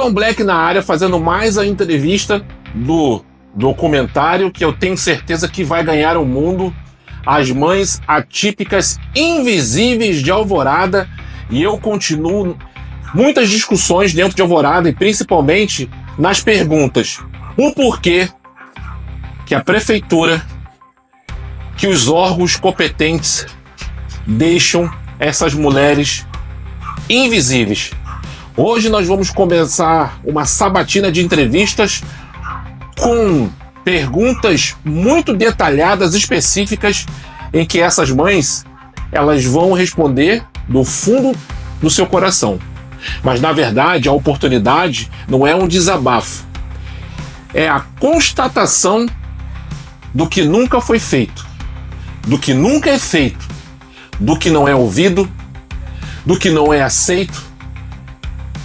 Alan Black na área, fazendo mais a entrevista do documentário que eu tenho certeza que vai ganhar o mundo, As Mães Atípicas Invisíveis de Alvorada. E eu continuo muitas discussões dentro de Alvorada, e principalmente nas perguntas: o porquê que a prefeitura, que os órgãos competentes deixam essas mulheres invisíveis. Hoje nós vamos começar uma sabatina de entrevistas com perguntas muito detalhadas, específicas, em que essas mães elas vão responder do fundo do seu coração. Mas na verdade a oportunidade não é um desabafo, é a constatação do que nunca foi feito, do que nunca é feito, do que não é ouvido, do que não é aceito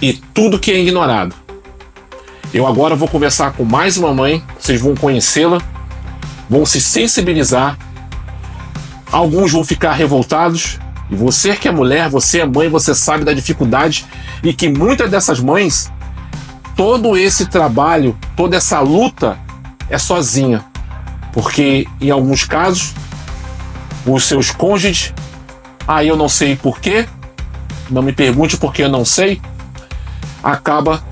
e tudo que é ignorado. Eu agora vou conversar com mais uma mãe, vocês vão conhecê-la, vão se sensibilizar, alguns vão ficar revoltados, e você que é mulher, você é mãe, você sabe da dificuldade, e que muitas dessas mães, todo esse trabalho, toda essa luta é sozinha, porque em alguns casos os seus cônjuges, eu não sei porquê, não me pergunte porque eu não sei, acaba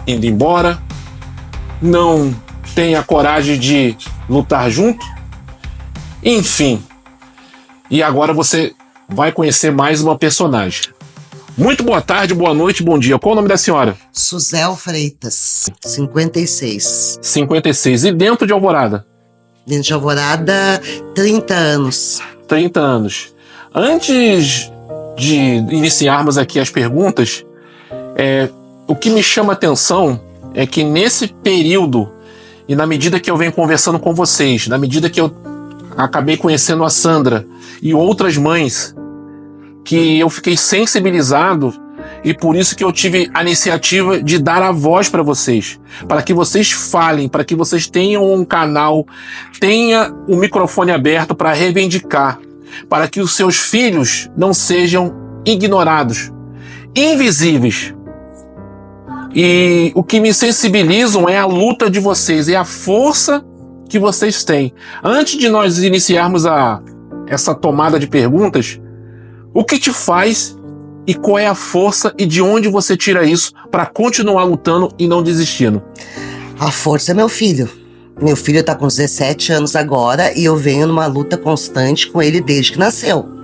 indo embora, não tem a coragem de lutar junto, enfim. E agora você vai conhecer mais uma personagem. Muito boa tarde, boa noite, bom dia. Qual o nome da senhora? Suzel Freitas, 56. 56. E dentro de Alvorada? Dentro de Alvorada, 30 anos. 30 anos. Antes de iniciarmos aqui as perguntas, o que me chama a atenção é que nesse período, e na medida que eu venho conversando com vocês, na medida que eu acabei conhecendo a Sandra e outras mães, que eu fiquei sensibilizado, e por isso que eu tive a iniciativa de dar a voz para vocês, para que vocês falem, para que vocês tenham um canal, tenha o microfone aberto para reivindicar, para que os seus filhos não sejam ignorados, invisíveis. E o que me sensibilizam é a luta de vocês, é a força que vocês têm. Antes de nós iniciarmos essa tomada de perguntas, o que te faz e qual é a força e de onde você tira isso para continuar lutando e não desistindo? A força é meu filho. Meu filho tá com 17 anos agora e eu venho numa luta constante com ele desde que nasceu.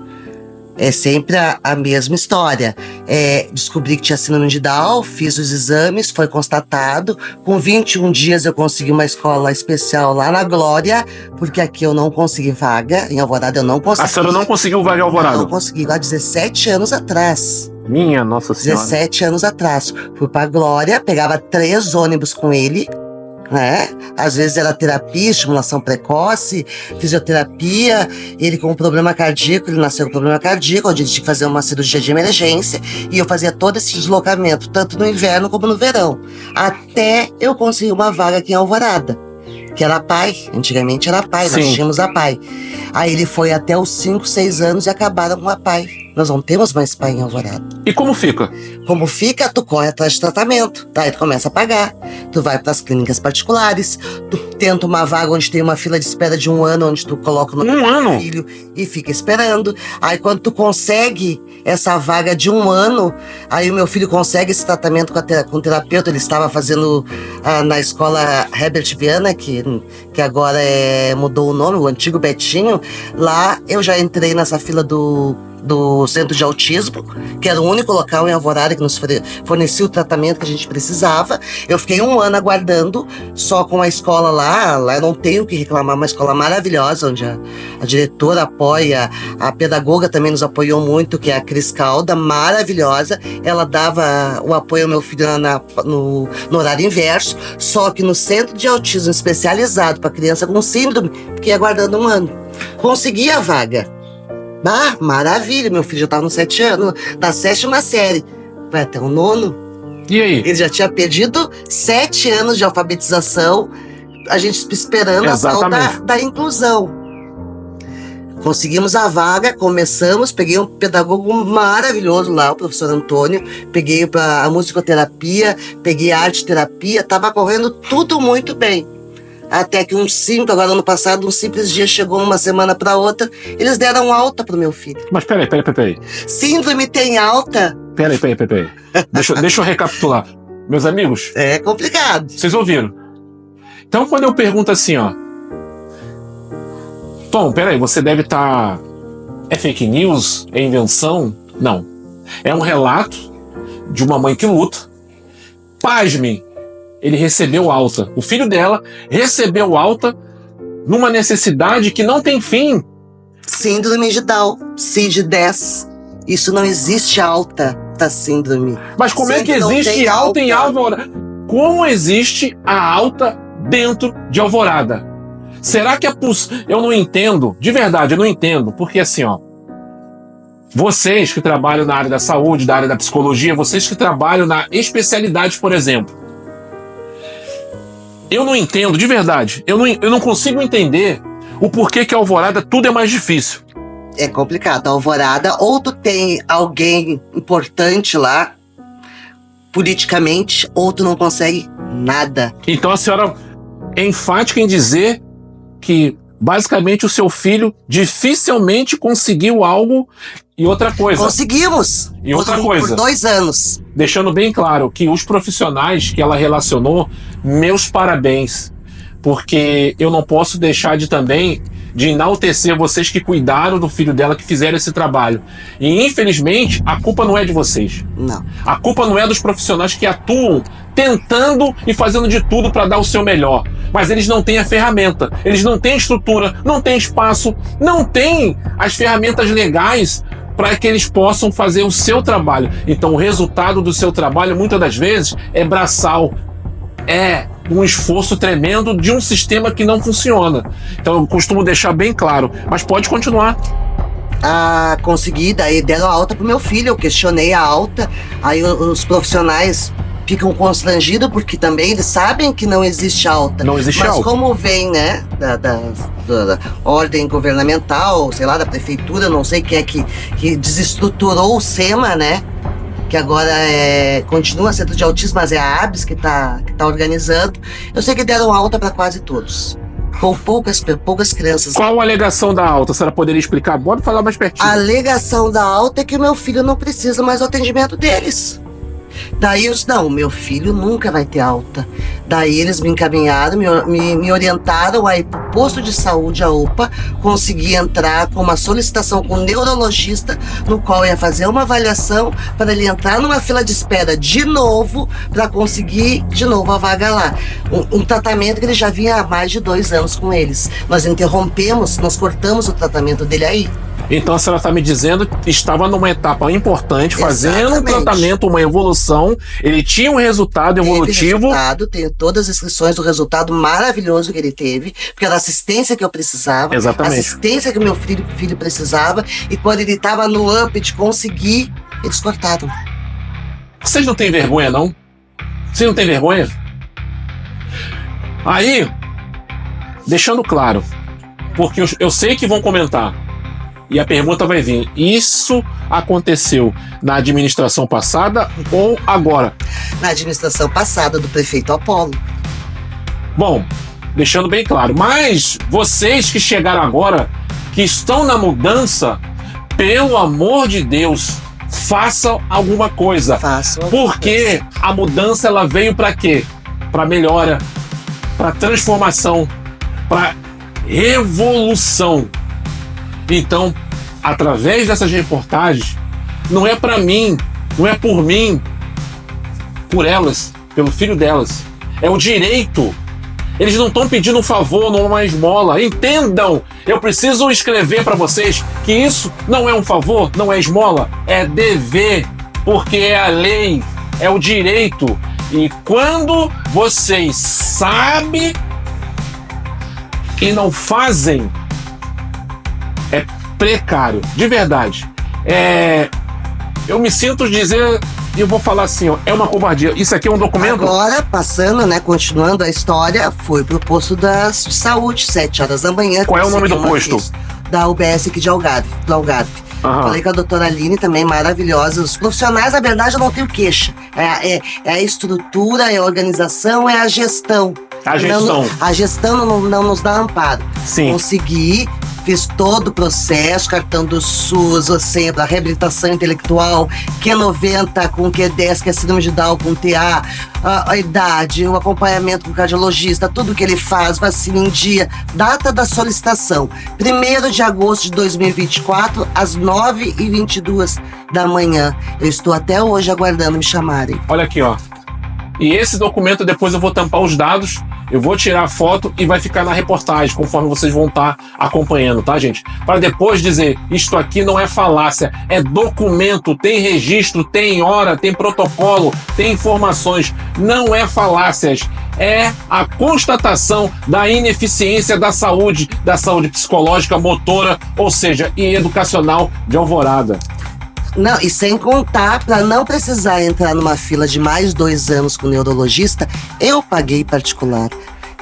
É sempre a mesma história. Descobri que tinha síndrome de Down, fiz os exames, foi constatado. Com 21 dias eu consegui uma escola especial lá na Glória, porque aqui eu não consegui vaga. Em Alvorada eu não consegui. A senhora não conseguiu vaga em Alvorada? Não consegui, lá 17 anos atrás. Minha Nossa Senhora. 17 anos atrás. Fui pra Glória, pegava 3 ônibus com ele, né? Às vezes era terapia, estimulação precoce, fisioterapia. Ele com um problema cardíaco, ele nasceu com problema cardíaco, onde ele tinha que fazer uma cirurgia de emergência, e eu fazia todo esse deslocamento, tanto no inverno como no verão, até eu conseguir uma vaga aqui em Alvorada, que era pai, antigamente era pai. Sim. Nós tínhamos a pai. Aí ele foi até os 5, 6 anos e acabaram com a pai. Nós não temos mais pai em Alvorada. E como fica? Como fica? Tu corre atrás de tratamento, tá? Aí tu começa a pagar, tu vai pras clínicas particulares, tu tenta uma vaga onde tem uma fila de espera de 1 ano, onde tu coloca o nome do filho e fica esperando. Aí quando tu consegue essa vaga de 1 ano, aí o meu filho consegue esse tratamento com o terapeuta. Ele estava fazendo na escola Herbert Viana, que agora mudou o nome, o antigo Betinho. Lá eu já entrei nessa fila do Centro de Autismo, que era o único local em Alvorada que nos fornecia o tratamento que a gente precisava. Eu fiquei 1 ano aguardando, só com a escola lá eu não tenho o que reclamar, uma escola maravilhosa, onde a diretora apoia, a pedagoga também nos apoiou muito, que é a Cris Calda, maravilhosa. Ela dava o apoio ao meu filho no horário inverso, só que no Centro de Autismo especializado para criança com síndrome, fiquei aguardando 1 ano. Consegui a vaga. Maravilha, meu filho já estava nos 7 anos, da 7ª série, vai até o 9º. E aí? Ele já tinha perdido 7 anos de alfabetização, a gente esperando. Exatamente. A tal da inclusão. Conseguimos a vaga, começamos, peguei um pedagogo maravilhoso lá, o professor Antônio, peguei para a musicoterapia, peguei a arte terapia, tava correndo tudo muito bem. Até que agora ano passado, um simples dia chegou uma semana para outra, eles deram alta pro meu filho. Mas peraí. Síndrome tem alta? Peraí. Deixa eu recapitular. Meus amigos. É complicado. Vocês ouviram? Então, quando eu pergunto assim, ó. Tom, peraí, você deve estar... É fake news? É invenção? Não. É um relato de uma mãe que luta. Pasmem, ele recebeu alta. O filho dela recebeu alta numa necessidade que não tem fim. Síndrome de Down, CID-10. Isso não existe alta da síndrome. Mas como é que existe alta em Alvorada? Como existe a alta dentro de Alvorada? Será que é possível? Eu não entendo, de verdade, eu não entendo, porque assim, ó, vocês que trabalham na área da saúde, da área da psicologia, vocês que trabalham na especialidade, por exemplo, eu não entendo, de verdade, eu não consigo entender o porquê que a Alvorada tudo é mais difícil. É complicado, a Alvorada, ou tu tem alguém importante lá, politicamente, ou tu não consegue nada. Então a senhora é enfática em dizer que basicamente o seu filho dificilmente conseguiu algo. E outra coisa. Conseguimos! E outra coisa. Por 2 anos. Deixando bem claro que os profissionais que ela relacionou, meus parabéns. Porque eu não posso deixar de enaltecer vocês que cuidaram do filho dela, que fizeram esse trabalho. E infelizmente, a culpa não é de vocês. Não. A culpa não é dos profissionais que atuam tentando e fazendo de tudo para dar o seu melhor. Mas eles não têm a ferramenta, eles não têm estrutura, não têm espaço, não têm as ferramentas legais para que eles possam fazer o seu trabalho. Então o resultado do seu trabalho, muitas das vezes, é braçal. É um esforço tremendo de um sistema que não funciona. Então eu costumo deixar bem claro, mas pode continuar. Consegui, daí deram a alta pro meu filho, eu questionei a alta, aí os profissionais ficam constrangidos, porque também eles sabem que não existe alta. Não existe alta. Mas como vem, né, da ordem governamental, sei lá, da prefeitura, não sei quem é que desestruturou o SEMA, né, que agora continua Centro de Autismo, mas é a ABS que tá organizando. Eu sei que deram alta para quase todos. Com poucas crianças. Qual a alegação da alta? A senhora poderia explicar? Pode falar mais pertinho. A alegação da alta é que o meu filho não precisa mais do atendimento deles. Daí eu disse, não, meu filho nunca vai ter alta. Daí eles me encaminharam, me orientaram a ir pro posto de saúde, a UPA, consegui entrar com uma solicitação com um neurologista, no qual ia fazer uma avaliação para ele entrar numa fila de espera de novo, para conseguir de novo a vaga lá. Um tratamento que ele já vinha há mais de 2 anos com eles. Nós interrompemos, nós cortamos o tratamento dele aí. Então a senhora está me dizendo que estava numa etapa importante, fazendo um tratamento, uma evolução, ele tinha um resultado evolutivo. Tenho todas as inscrições do resultado maravilhoso que ele teve, porque era a assistência que eu precisava, exatamente, assistência que o meu filho precisava, e quando ele estava no up de conseguir, eles cortaram. Vocês não têm vergonha, não? Vocês não têm vergonha? Aí, deixando claro, porque eu sei que vão comentar, e a pergunta vai vir, isso aconteceu na administração passada ou agora? Na administração passada do prefeito Apolo. Bom, deixando bem claro, mas vocês que chegaram agora, que estão na mudança, pelo amor de Deus, façam alguma coisa. Porque a mudança ela veio para quê? Para melhora, para transformação, para revolução. Então, através dessas reportagens, não é para mim, não é por mim, por elas, pelo filho delas. É o direito. Eles não estão pedindo um favor, não é uma esmola. Entendam! Eu preciso escrever para vocês que isso não é um favor, não é esmola, é dever, porque é a lei, é o direito. E quando vocês sabem e não fazem, é precário, de verdade. Eu me sinto dizer, e eu vou falar assim, ó, é uma covardia. Isso aqui é um documento? Agora, passando, né, continuando a história, foi pro posto de saúde, 7 horas da manhã. Qual é o nome do posto? da UBS aqui de Algarve, do Algarve. Falei com a doutora Aline também, maravilhosa. Os profissionais, na verdade, eu não tenho queixa. É a estrutura, é a organização, é a gestão. A gestão não nos dá amparo. Sim. Consegui, fiz todo o processo, cartão do SUS, a reabilitação intelectual, Q90 com Q10, que é síndrome de Down com TA, a idade, o acompanhamento com o cardiologista, tudo que ele faz, vacina em dia, data da solicitação, 1º de agosto de 2024, às 9h22 da manhã. Eu estou até hoje aguardando me chamarem. Olha aqui, ó. E esse documento, depois eu vou tampar os dados, eu vou tirar a foto e vai ficar na reportagem, conforme vocês vão estar acompanhando, tá, gente? Para depois dizer, isto aqui não é falácia, é documento, tem registro, tem hora, tem protocolo, tem informações, não é falácias, é a constatação da ineficiência da saúde psicológica, motora, ou seja, e educacional de Alvorada. Não, e sem contar, para não precisar entrar numa fila de mais 2 anos com o neurologista, eu paguei particular.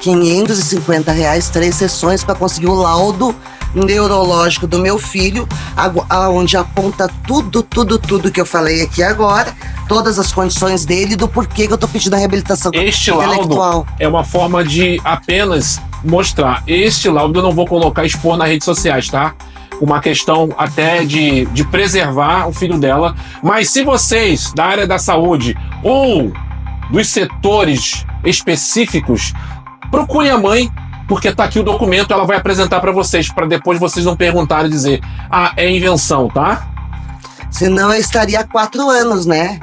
R$550, 3 sessões para conseguir o laudo neurológico do meu filho, onde aponta tudo que eu falei aqui agora, todas as condições dele e do porquê que eu tô pedindo a reabilitação intelectual. Este laudo é uma forma de apenas mostrar. Este laudo eu não vou colocar, expor nas redes sociais, tá? Uma questão até de preservar o filho dela. Mas se vocês da área da saúde ou dos setores específicos, procurem a mãe, porque tá aqui o documento, ela vai apresentar para vocês, para depois vocês não perguntarem e dizer, é invenção, tá? Senão eu estaria há 4 anos, né?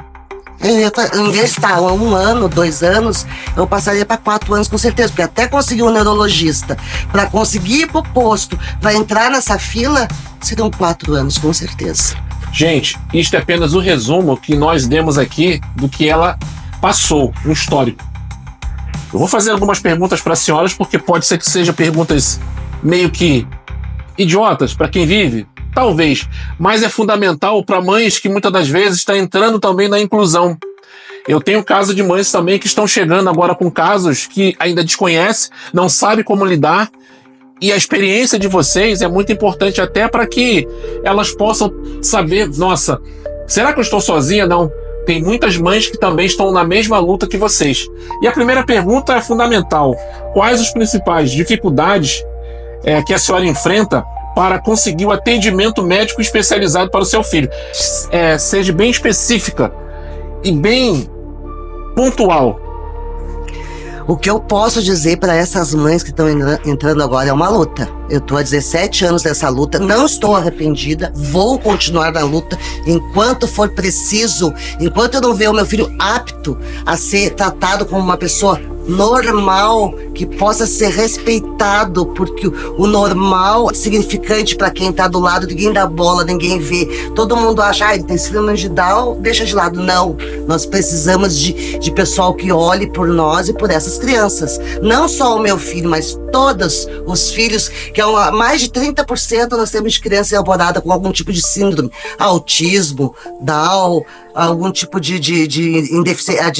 Em vez de estar 1 ano, 2 anos, eu passaria para 4 anos com certeza, porque até conseguir um neurologista, para conseguir ir pro posto, para entrar nessa fila, serão 4 anos com certeza. Gente, isto é apenas o resumo que nós demos aqui do que ela passou, um histórico. Eu vou fazer algumas perguntas para as senhoras, porque pode ser que sejam perguntas meio que idiotas para quem vive. Talvez, mas é fundamental para mães que muitas das vezes estão entrando também na inclusão. Eu tenho caso de mães também que estão chegando agora com casos que ainda desconhecem, não sabem como lidar, e a experiência de vocês é muito importante até para que elas possam saber, nossa, será que eu estou sozinha? Não. Tem muitas mães que também estão na mesma luta que vocês. E a primeira pergunta é fundamental. Quais as principais dificuldades que a senhora enfrenta para conseguir o atendimento médico especializado para o seu filho? Seja bem específica e bem pontual. O que eu posso dizer para essas mães que estão entrando agora é uma luta. Eu estou há 17 anos nessa luta, não estou arrependida, vou continuar na luta enquanto for preciso, enquanto eu não ver o meu filho apto a ser tratado como uma pessoa normal, que possa ser respeitado, porque o normal é significante para quem tá do lado, ninguém dá bola, ninguém vê. Todo mundo acha, ele tem síndrome de Down, deixa de lado. Não, nós precisamos de pessoal que olhe por nós e por essas crianças. Não só o meu filho, mas todos os filhos, que é mais de 30% nós temos de criança em Alvorada com algum tipo de síndrome, autismo, Down, algum tipo de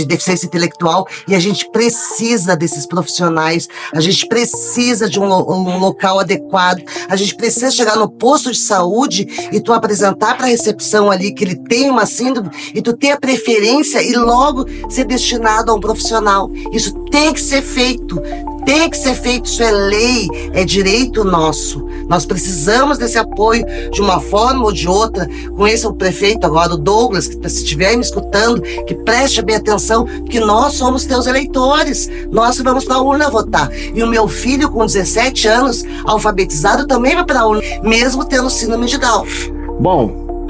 deficiência intelectual, e a gente precisa desses profissionais, a gente precisa de um local adequado, a gente precisa chegar no posto de saúde e tu apresentar para a recepção ali que ele tem uma síndrome e tu ter a preferência e logo ser destinado a um profissional. Isso tem que ser feito. Tem que ser feito, isso é lei, é direito nosso. Nós precisamos desse apoio de uma forma ou de outra. Conheça o prefeito agora, o Douglas, que se estiver me escutando, que preste bem atenção, que nós somos teus eleitores. Nós vamos para a urna votar. E o meu filho, com 17 anos, alfabetizado, também vai para a urna, mesmo tendo síndrome de Down. Bom,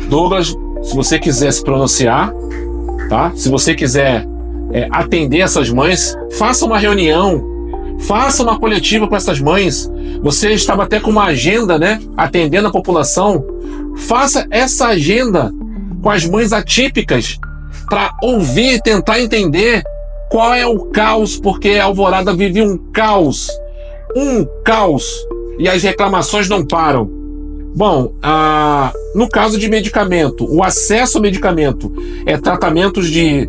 Douglas, se você quiser se pronunciar, tá? Se você quiser atender essas mães, faça uma reunião, faça uma coletiva com essas mães. Você estava até com uma agenda, né, atendendo a população. Faça essa agenda com as mães atípicas para ouvir e tentar entender qual é o caos, porque a Alvorada vive um caos, e as reclamações não param. Bom, no caso de medicamento, o acesso ao medicamento, tratamentos de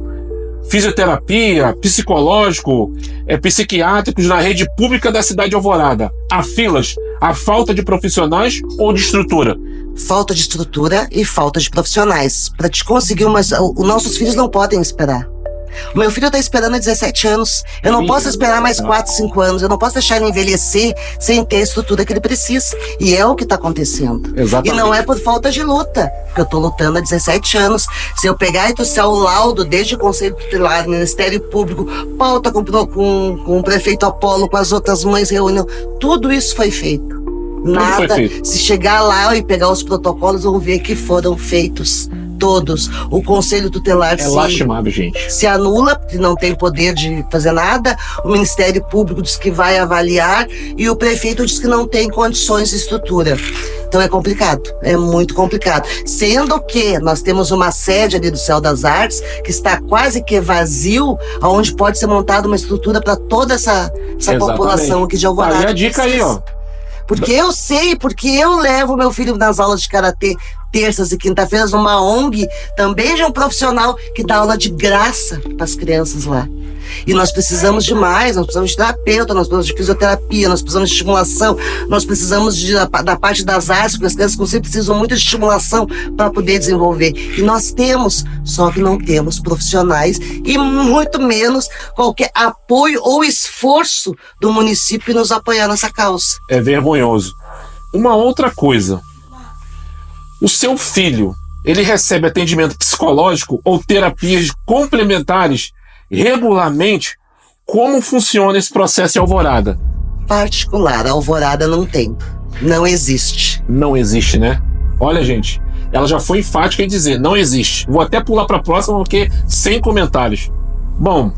fisioterapia, psicológico, psiquiátricos na rede pública da cidade de Alvorada? Há filas, há falta de profissionais ou de estrutura? Falta de estrutura e falta de profissionais. Para te conseguir os nossos filhos não podem esperar. O meu filho tá esperando há 17 anos. Eu não posso esperar mais 4, 5 anos. Eu não posso deixar ele envelhecer sem ter a estrutura que ele precisa. E é o que tá acontecendo. Exatamente. E não é por falta de luta, porque eu tô lutando há 17 anos. Se eu pegar e trouxer o laudo desde o Conselho Tutelar, Ministério Público, pauta com o prefeito Apolo, com as outras mães, reunião, tudo isso foi feito. Nada. Se chegar lá e pegar os protocolos, vão ver que foram feitos. Todos. O Conselho Tutelar lastimável, gente. Se anula, porque não tem poder de fazer nada. O Ministério Público diz que vai avaliar e o prefeito diz que não tem condições de estrutura. Então é complicado, é muito complicado. Sendo que nós temos uma sede ali do Céu das Artes que está quase que vazio, onde pode ser montada uma estrutura para toda essa população aqui de Alvorada. Aí a dica aí, ó. Porque eu sei, porque eu levo meu filho nas aulas de karatê terças e quinta-feiras numa ONG, também de um profissional que dá aula de graça para as crianças lá. E nós precisamos de mais, nós precisamos de terapeuta, nós precisamos de fisioterapia, nós precisamos de estimulação, nós precisamos da parte das artes, porque as crianças sempre precisam muito de estimulação para poder desenvolver. E nós temos, só que não temos profissionais e muito menos qualquer apoio ou esforço do município nos apoiar nessa causa. É vergonhoso. Uma outra coisa. O seu filho, ele recebe atendimento psicológico ou terapias complementares regularmente? Como funciona esse processo em Alvorada? Particular, a Alvorada não tem. Não existe. Não existe, né? Olha, gente, ela já foi enfática em dizer, não existe. Vou até pular para a próxima, porque sem comentários. Bom,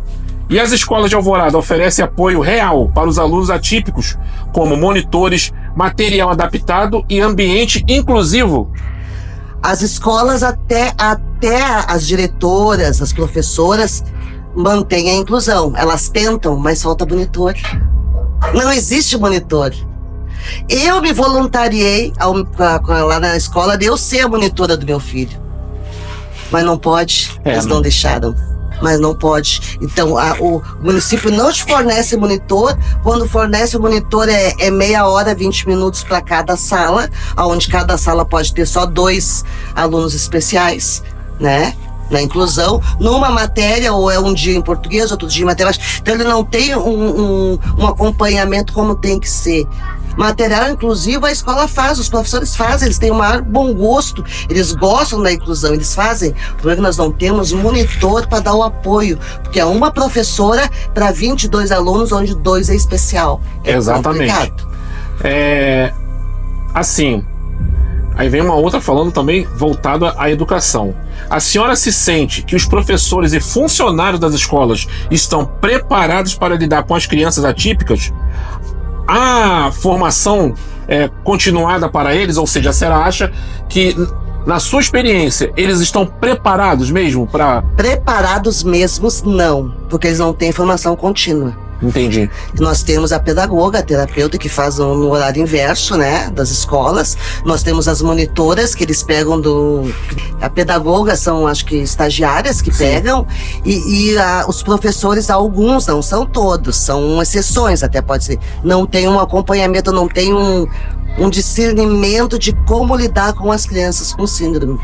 e as escolas de Alvorada oferecem apoio real para os alunos atípicos, como monitores, material adaptado e ambiente inclusivo? As escolas, até as diretoras, as professoras, mantêm a inclusão. Elas tentam, mas falta monitor. Não existe monitor. Eu me voluntariei lá na escola de eu ser a monitora do meu filho. Mas não pode, eles não deixaram. Mas não pode. Então, o município não te fornece monitor. Quando fornece o monitor é meia hora, 20 minutos para cada sala, onde cada sala pode ter só 2 alunos especiais, né? Na inclusão, numa matéria, ou é um dia em português, outro dia em matemática. Então ele não tem um acompanhamento como tem que ser. Material inclusivo a escola faz, os professores fazem, eles têm um maior bom gosto, eles gostam da inclusão, eles fazem. O problema é que nós não temos monitor para dar o apoio, porque é uma professora para 22 alunos, onde 2 é especial. Exatamente. Complicado. Assim, aí vem uma outra falando também voltada à educação. A senhora se sente que os professores e funcionários das escolas estão preparados para lidar com as crianças atípicas? A formação continuada para eles, ou seja, a senhora acha que, na sua experiência, eles estão preparados mesmo para... Preparados mesmos, não, porque eles não têm formação contínua. Entendi. Nós temos a pedagoga, a terapeuta, que faz no horário inverso, né, das escolas. Nós temos as monitoras, que eles pegam a pedagoga são, acho que, estagiárias que pegam. E os professores, alguns, não são todos, são exceções até, pode ser. Não tem um acompanhamento, não tem um discernimento de como lidar com as crianças com síndrome.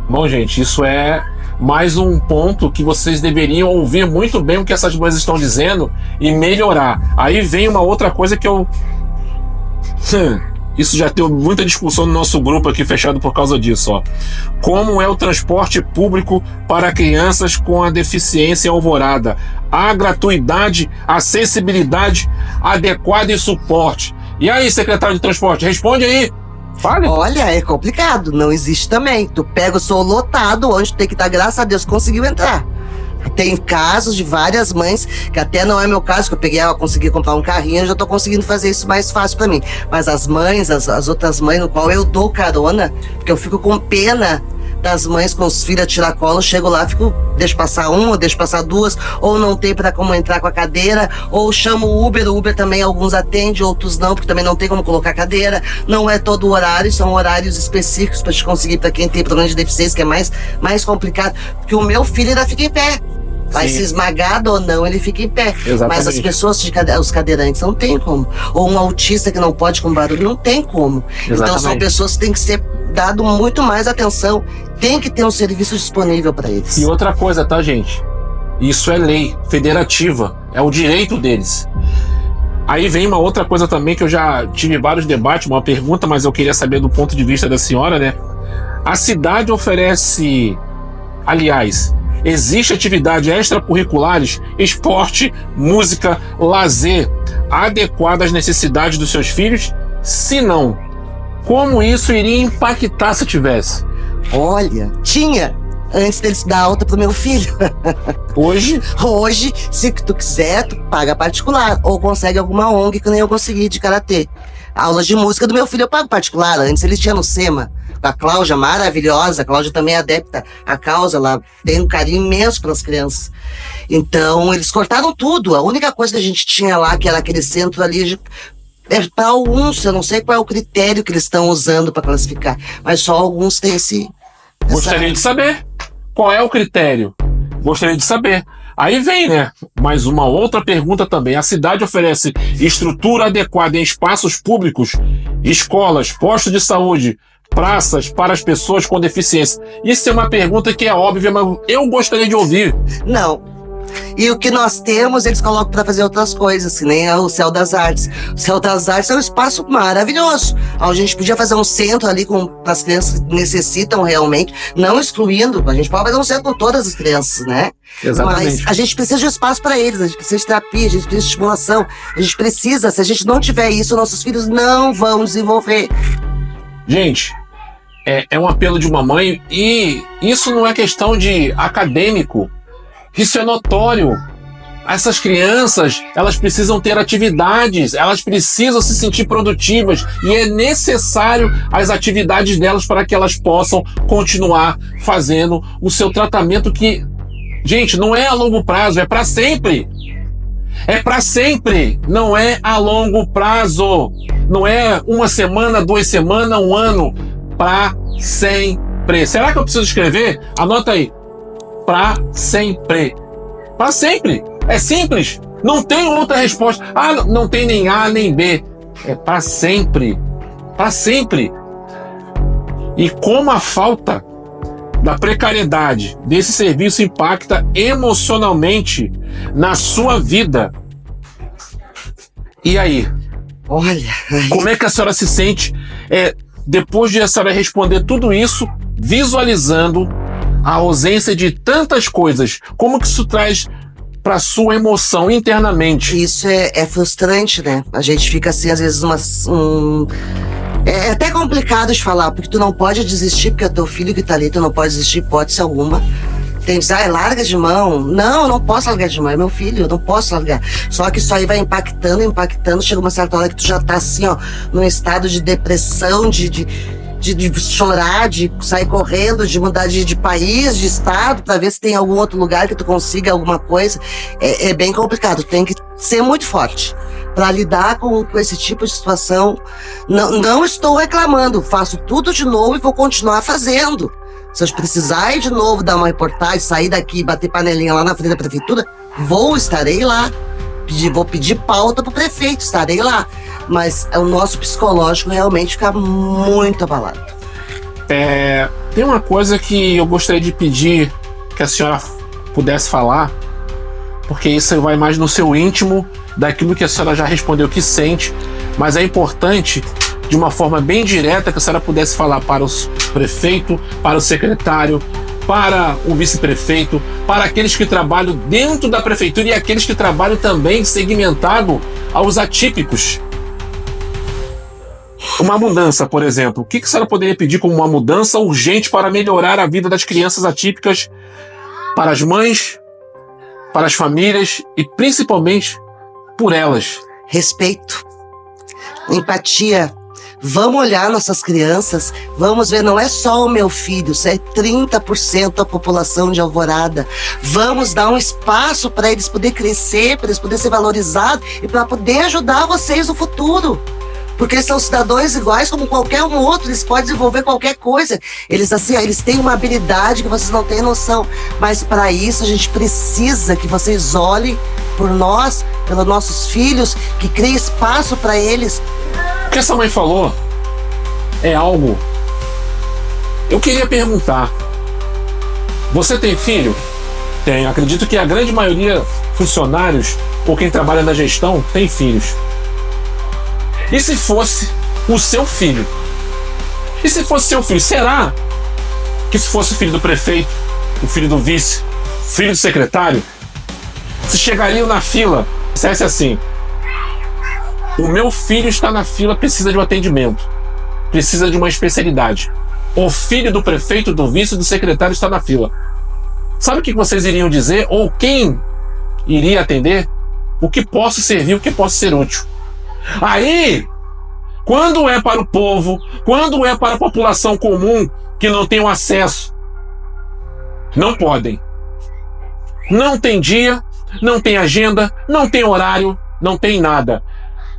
Bom, gente, isso é mais um ponto que vocês deveriam ouvir muito bem o que essas mães estão dizendo e melhorar. Aí vem uma outra coisa que eu... Isso já tem muita discussão no nosso grupo aqui fechado por causa disso, ó. Como é o transporte público para crianças com a deficiência em Alvorada? A gratuidade, acessibilidade adequada e suporte. E aí, secretário de transporte, responde aí. Fale. Olha, é complicado, não existe também. Tu pega o som lotado, onde tem que estar, graças a Deus, conseguiu entrar. Tem casos de várias mães, que até não é meu caso, que eu peguei, consegui comprar um carrinho, eu já tô conseguindo fazer isso mais fácil pra mim. Mas as mães, as outras mães, no qual eu dou carona, porque eu fico com pena das mães com os filhos a tiracolo, chego lá, deixo passar uma, deixo passar 2, ou não tem para como entrar com a cadeira, ou chamo o Uber também, alguns atende, outros não, porque também não tem como colocar cadeira, não é todo o horário, são horários específicos para te conseguir, para quem tem problema de deficiência, que é mais complicado, porque o meu filho ainda fica em pé. Vai ser esmagado ou não, ele fica em pé. Exatamente. Mas as pessoas, os cadeirantes, não tem como. Ou um autista que não pode com barulho, não tem como. Exatamente. Então são pessoas que têm que ser dado muito mais atenção. Tem que ter um serviço disponível para eles. E outra coisa, tá, gente? Isso é lei federativa. É o direito deles. Aí vem uma outra coisa também que eu já tive vários debates, uma pergunta, mas eu queria saber do ponto de vista da senhora, né? A cidade oferece, aliás, existe atividade extracurriculares, esporte, música, lazer adequada às necessidades dos seus filhos? Se não, como isso iria impactar se tivesse? Olha, tinha antes deles dar alta pro meu filho. Hoje, se tu quiser, tu paga particular ou consegue alguma ONG que nem eu consegui de karatê. Aulas de música do meu filho eu pago particular. Antes ele tinha no SEMA. A Cláudia, maravilhosa. A Cláudia também é adepta à causa. Ela tem um carinho imenso pelas crianças. Então, eles cortaram tudo. A única coisa que a gente tinha lá, que era aquele centro ali para alguns, eu não sei qual é o critério que eles estão usando para classificar, mas só alguns têm esse... Gostaria de saber qual é o critério. Gostaria de saber. Aí vem, né? Mais uma outra pergunta também. A cidade oferece estrutura adequada em espaços públicos, escolas, postos de saúde, praças para as pessoas com deficiência? Isso é uma pergunta que é óbvia, mas eu gostaria de ouvir. Não. E o que nós temos, eles colocam para fazer outras coisas, que nem o Céu das Artes. O Céu das Artes é um espaço maravilhoso. A gente podia fazer um centro ali com as crianças que necessitam realmente, não excluindo. A gente pode fazer um centro com todas as crianças, né? Exatamente. Mas a gente precisa de um espaço para eles, a gente precisa de terapia, a gente precisa de estimulação. A gente precisa, se a gente não tiver isso, nossos filhos não vão desenvolver. Gente, é um apelo de uma mãe, e isso não é questão de acadêmico. Isso é notório. Essas crianças, elas precisam ter atividades, elas precisam se sentir produtivas, e é necessário as atividades delas para que elas possam continuar fazendo o seu tratamento que, gente, não é a longo prazo, é para sempre. É para sempre, não é a longo prazo. Não é uma semana, 2 semanas, 1 ano. Para sempre. Será que eu preciso escrever? Anota aí. Para sempre. Para sempre. É simples. Não tem outra resposta. Ah, não tem nem A nem B. É para sempre. Para sempre. E como a falta da precariedade desse serviço impacta emocionalmente na sua vida. E aí? Olha. Como é que a senhora se sente depois de a senhora responder tudo isso, visualizando a ausência de tantas coisas? Como que isso traz para sua emoção internamente? Isso é frustrante, né? A gente fica assim, às vezes, é até complicado de falar, porque tu não pode desistir, porque é teu filho que tá ali, tu não pode desistir, hipótese alguma. Tem que dizer, larga de mão. Não, eu não posso largar de mão, é meu filho, eu não posso largar. Só que isso aí vai impactando, chega uma certa hora que tu já tá assim, ó, num estado de depressão, de chorar, de sair correndo, de mudar de país, de estado, pra ver se tem algum outro lugar que tu consiga alguma coisa. É bem complicado, tem que ser muito forte para lidar com esse tipo de situação. Não estou reclamando, faço tudo de novo e vou continuar fazendo. Se eu precisar ir de novo dar uma reportagem, sair daqui e bater panelinha lá na frente da prefeitura, estarei lá. Vou pedir pauta pro prefeito, estarei lá. Mas o nosso psicológico realmente fica muito abalado. Tem uma coisa que eu gostaria de pedir que a senhora pudesse falar, porque isso vai mais no seu íntimo daquilo que a senhora já respondeu que sente, mas é importante de uma forma bem direta que a senhora pudesse falar para o prefeito, para o secretário, para o vice-prefeito, para aqueles que trabalham dentro da prefeitura e aqueles que trabalham também segmentado aos atípicos. Uma mudança, por exemplo. O que a senhora poderia pedir como uma mudança urgente para melhorar a vida das crianças atípicas, para as mães, para as famílias e principalmente por elas? Respeito, empatia. Vamos olhar nossas crianças, vamos ver, não é só o meu filho, isso é 30% da população de Alvorada. Vamos dar um espaço para eles poderem crescer, para eles poderem ser valorizados e para poder ajudar vocês no futuro. Porque eles são cidadãos iguais como qualquer um outro, eles podem desenvolver qualquer coisa. Eles assim, eles têm uma habilidade que vocês não têm noção. Mas para isso a gente precisa que vocês olhem por nós, pelos nossos filhos, que criem espaço para eles. O que essa mãe falou é algo. Eu queria perguntar: você tem filho? Tenho. Acredito que a grande maioria funcionários ou quem trabalha na gestão tem filhos. E se fosse o seu filho? E se fosse seu filho, será que se fosse o filho do prefeito, o filho do vice, o filho do secretário, se chegariam na fila, dissesse assim: o meu filho está na fila, precisa de um atendimento, precisa de uma especialidade. O filho do prefeito, do vice, do secretário está na fila. Sabe o que vocês iriam dizer? Ou quem iria atender? O que posso servir, o que posso ser útil? Aí, quando é para o povo, quando é para a população comum que não tem o acesso, não podem. Não tem dia, não tem agenda, não tem horário, não tem nada.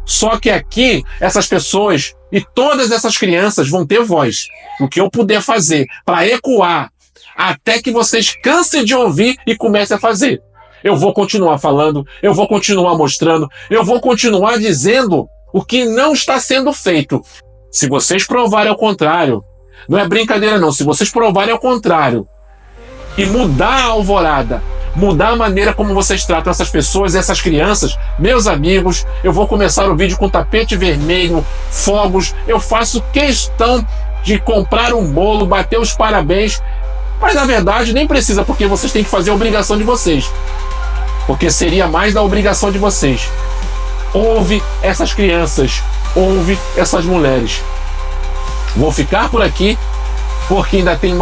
Só que aqui, essas pessoas e todas essas crianças vão ter voz. O que eu puder fazer para ecoar até que vocês cansem de ouvir e comecem a fazer. Eu vou continuar falando, eu vou continuar mostrando, eu vou continuar dizendo o que não está sendo feito. Se vocês provarem ao contrário, não é brincadeira não, se vocês provarem ao contrário e mudar a Alvorada, mudar a maneira como vocês tratam essas pessoas, essas crianças, meus amigos, eu vou começar o vídeo com tapete vermelho, fogos, eu faço questão de comprar um bolo, bater os parabéns, mas na verdade nem precisa, porque vocês têm que fazer a obrigação de vocês. Porque seria mais da obrigação de vocês. Ouve essas crianças, ouve essas mulheres. Vou ficar por aqui, porque ainda tem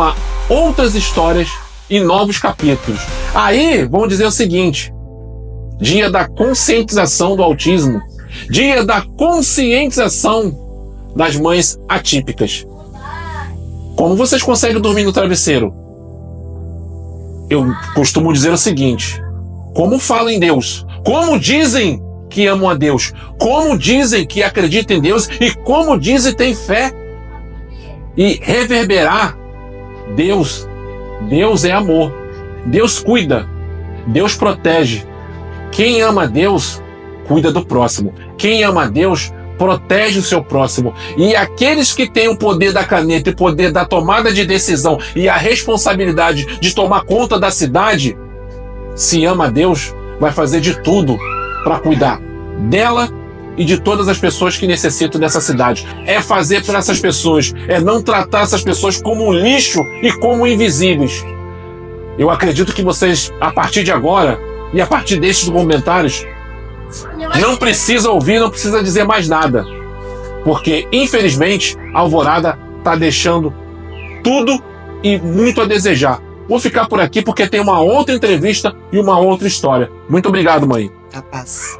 outras histórias e novos capítulos. Aí, vamos dizer o seguinte: dia da conscientização do autismo, dia da conscientização das mães atípicas. Como vocês conseguem dormir no travesseiro? Eu costumo dizer o seguinte: como falam em Deus, como dizem que amam a Deus, como dizem que acreditam em Deus e como dizem que têm fé. E reverberar Deus. Deus é amor. Deus cuida. Deus protege. Quem ama a Deus, cuida do próximo. Quem ama a Deus, protege o seu próximo. E aqueles que têm o poder da caneta e o poder da tomada de decisão e a responsabilidade de tomar conta da cidade, se ama a Deus, vai fazer de tudo para cuidar dela e de todas as pessoas que necessitam dessa cidade. É fazer para essas pessoas, é não tratar essas pessoas como lixo e como invisíveis. Eu acredito que vocês, a partir de agora e a partir destes comentários, não precisa ouvir, não precisa dizer mais nada. Porque, infelizmente, a Alvorada está deixando tudo e muito a desejar. Vou ficar por aqui porque tem uma outra entrevista e uma outra história. Muito obrigado, mãe. Capaz.